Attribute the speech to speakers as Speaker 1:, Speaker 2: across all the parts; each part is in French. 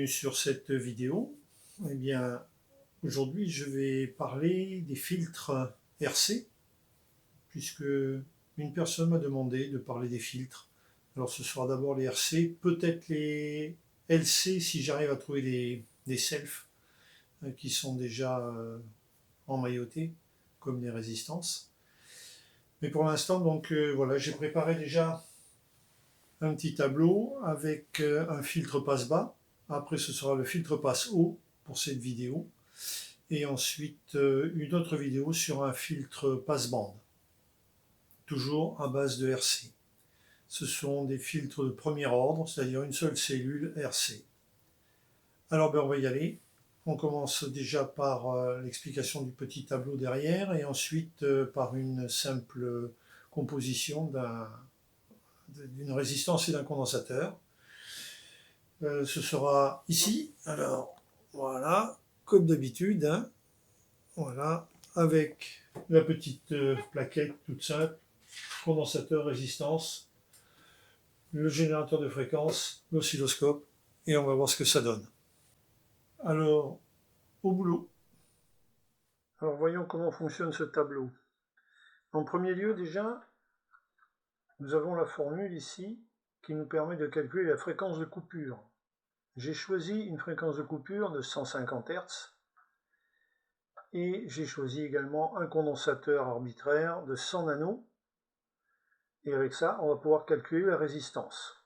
Speaker 1: bienvenue sur cette vidéo. Eh bien, aujourd'hui, je vais parler des filtres RC, puisque une personne m'a demandé de parler des filtres. Alors, ce sera d'abord les RC, peut-être les LC si j'arrive à trouver des selfs qui sont déjà emmaillotés, comme les résistances. Mais pour l'instant, donc voilà, j'ai préparé déjà un petit tableau avec un filtre passe-bas. Après, ce sera le filtre passe-haut pour cette vidéo. Et ensuite, une autre vidéo sur un filtre passe-bande, toujours à base de RC. Ce sont des filtres de premier ordre, c'est-à-dire une seule cellule RC. Alors, ben, on va y aller. On commence déjà par l'explication du petit tableau derrière et ensuite par une simple composition d'une résistance et d'un condensateur. Ce sera ici. Alors, voilà, comme d'habitude, hein, voilà, avec la petite plaquette toute simple, condensateur, résistance, le générateur de fréquence, l'oscilloscope, et on va voir ce que ça donne. Alors, au boulot. Alors, voyons comment fonctionne ce tableau. En premier lieu, déjà, nous avons la formule ici qui nous permet de calculer la fréquence de coupure. J'ai choisi une fréquence de coupure de 150 Hz et j'ai choisi également un condensateur arbitraire de 100 nano. Et avec ça, on va pouvoir calculer la résistance.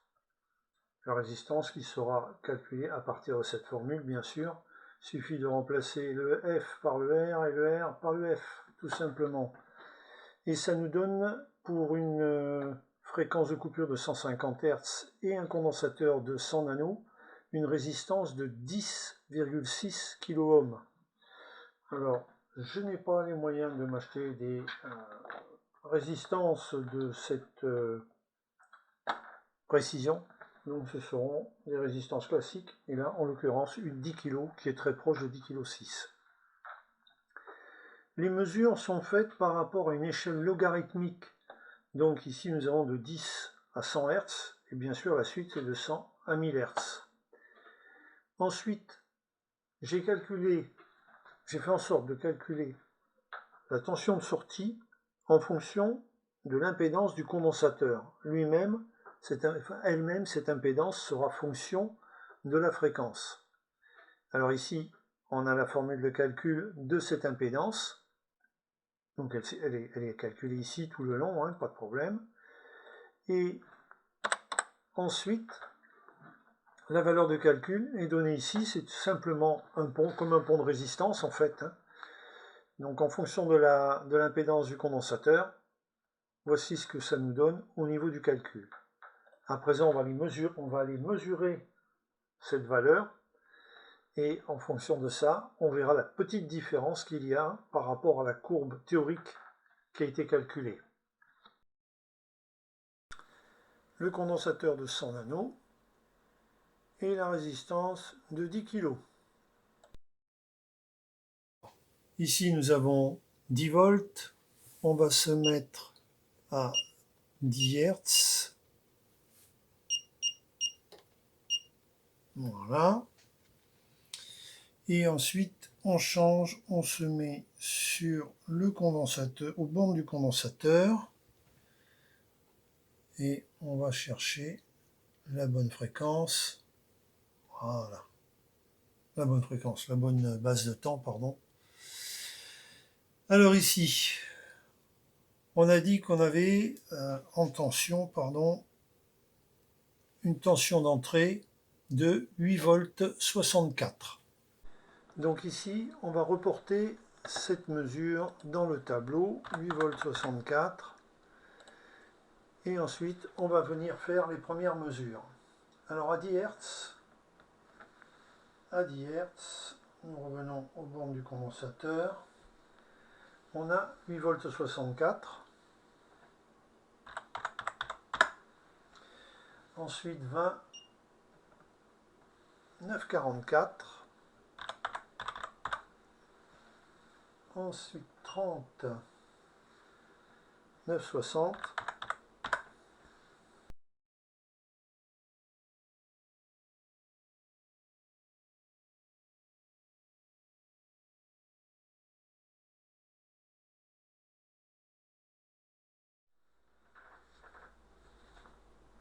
Speaker 1: La résistance qui sera calculée à partir de cette formule, bien sûr. Il suffit de remplacer le F par le R et le R par le F, tout simplement. Et ça nous donne, pour une fréquence de coupure de 150 Hz et un condensateur de 100 nano, une résistance de 10,6 kΩ. Alors, je n'ai pas les moyens de m'acheter des résistances de cette précision, donc ce seront des résistances classiques, et là, en l'occurrence, une 10 kg qui est très proche de 10,6 kg. Les mesures sont faites par rapport à une échelle logarithmique, donc ici nous avons de 10 à 100 Hz, et bien sûr la suite c'est de 100 à 1000 Hz. Ensuite, j'ai fait en sorte de calculer la tension de sortie en fonction de l'impédance du condensateur. Elle-même, cette impédance sera fonction de la fréquence. Alors ici, on a la formule de calcul de cette impédance. Donc elle est calculée ici tout le long, hein, pas de problème. Et ensuite, la valeur de calcul est donnée ici, c'est simplement un pont, comme un pont de résistance en fait. Hein. Donc en fonction de l'impédance du condensateur, voici ce que ça nous donne au niveau du calcul. À présent, on va aller mesurer cette valeur et en fonction de ça, on verra la petite différence qu'il y a par rapport à la courbe théorique qui a été calculée. Le condensateur de 100 nano et la résistance de 10 kg. Ici, nous avons 10 volts. On va se mettre à 10 Hz. Voilà. Et ensuite, on change, on se met sur le condensateur, aux bornes du condensateur. Et on va chercher la bonne fréquence. Voilà. La bonne fréquence, la bonne base de temps, pardon. Alors ici, on a dit qu'on avait en tension, pardon, une tension d'entrée de 8 volts 64. Donc ici, on va reporter cette mesure dans le tableau, 8 volts 64. Et ensuite, on va venir faire les premières mesures. Alors à 10 Hz, nous revenons aux bornes du condensateur. On a 8 volts 64. Ensuite 20, 9,44. Ensuite 30, 9,60.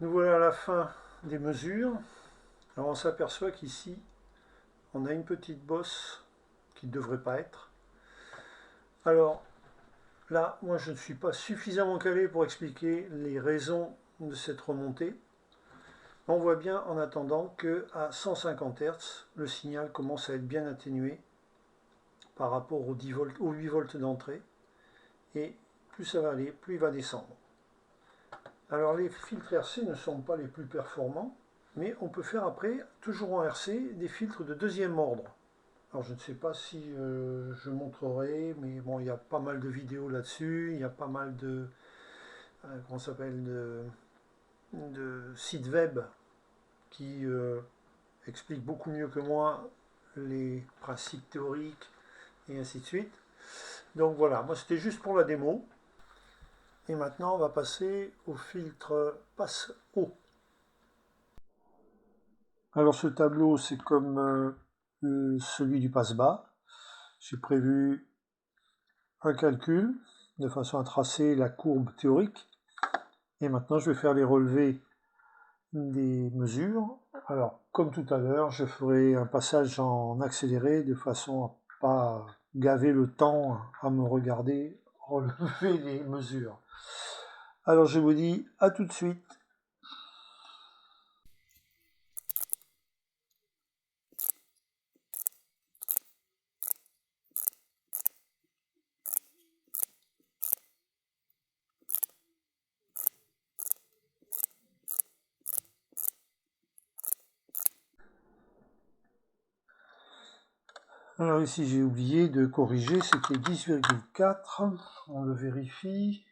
Speaker 1: Nous voilà à la fin des mesures. Alors on s'aperçoit qu'ici, on a une petite bosse qui ne devrait pas être. Alors là, moi je ne suis pas suffisamment calé pour expliquer les raisons de cette remontée. On voit bien en attendant qu'à 150 Hz, le signal commence à être bien atténué par rapport aux 10 volts, aux 8 volts d'entrée. Et plus ça va aller, plus il va descendre. Alors les filtres RC ne sont pas les plus performants, mais on peut faire après, toujours en RC, des filtres de deuxième ordre. Alors je ne sais pas si je montrerai, mais bon, il y a pas mal de vidéos là-dessus, il y a pas mal de, comment s'appelle, de sites web qui expliquent beaucoup mieux que moi les principes théoriques et ainsi de suite. Donc voilà, moi c'était juste pour la démo. Et maintenant on va passer au filtre passe haut. Alors ce tableau c'est comme celui du passe bas. J'ai prévu un calcul de façon à tracer la courbe théorique. Et maintenant je vais faire les relevés des mesures. Alors comme tout à l'heure, je ferai un passage en accéléré de façon à pas gaver le temps à me regarder relever les mesures. Alors je vous dis à tout de suite. Alors ici j'ai oublié de corriger, c'était 10,4, on le vérifie.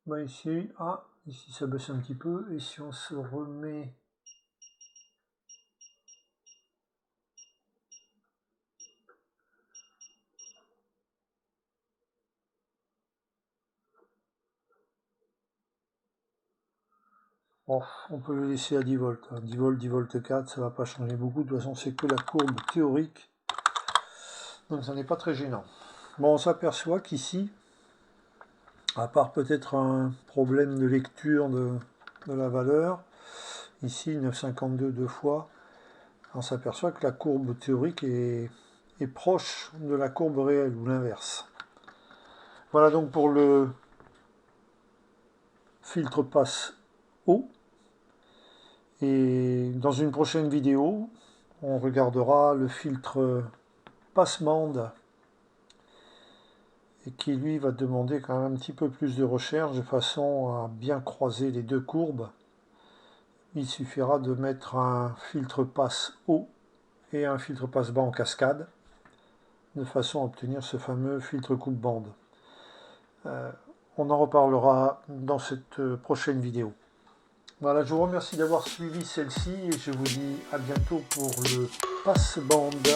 Speaker 1: Bah ici, ici ça baisse un petit peu, et si on se remet... Oh, on peut le laisser à 10 volts, 10 volts, 10 volts 4, ça va pas changer beaucoup, de toute façon c'est que la courbe théorique, donc ça n'est pas très gênant. Bon, on s'aperçoit qu'ici, à part peut-être un problème de lecture de la valeur, ici 9,52 deux fois, on s'aperçoit que la courbe théorique est proche de la courbe réelle, ou l'inverse. Voilà donc pour le filtre passe haut. Et dans une prochaine vidéo, on regardera le filtre passe-bande, et qui lui va demander quand même un petit peu plus de recherche de façon à bien croiser les deux courbes. Il suffira de mettre un filtre passe haut et un filtre passe bas en cascade, de façon à obtenir ce fameux filtre coupe-bande. On en reparlera dans cette prochaine vidéo. Voilà, je vous remercie d'avoir suivi celle-ci et je vous dis à bientôt pour le passe-bande.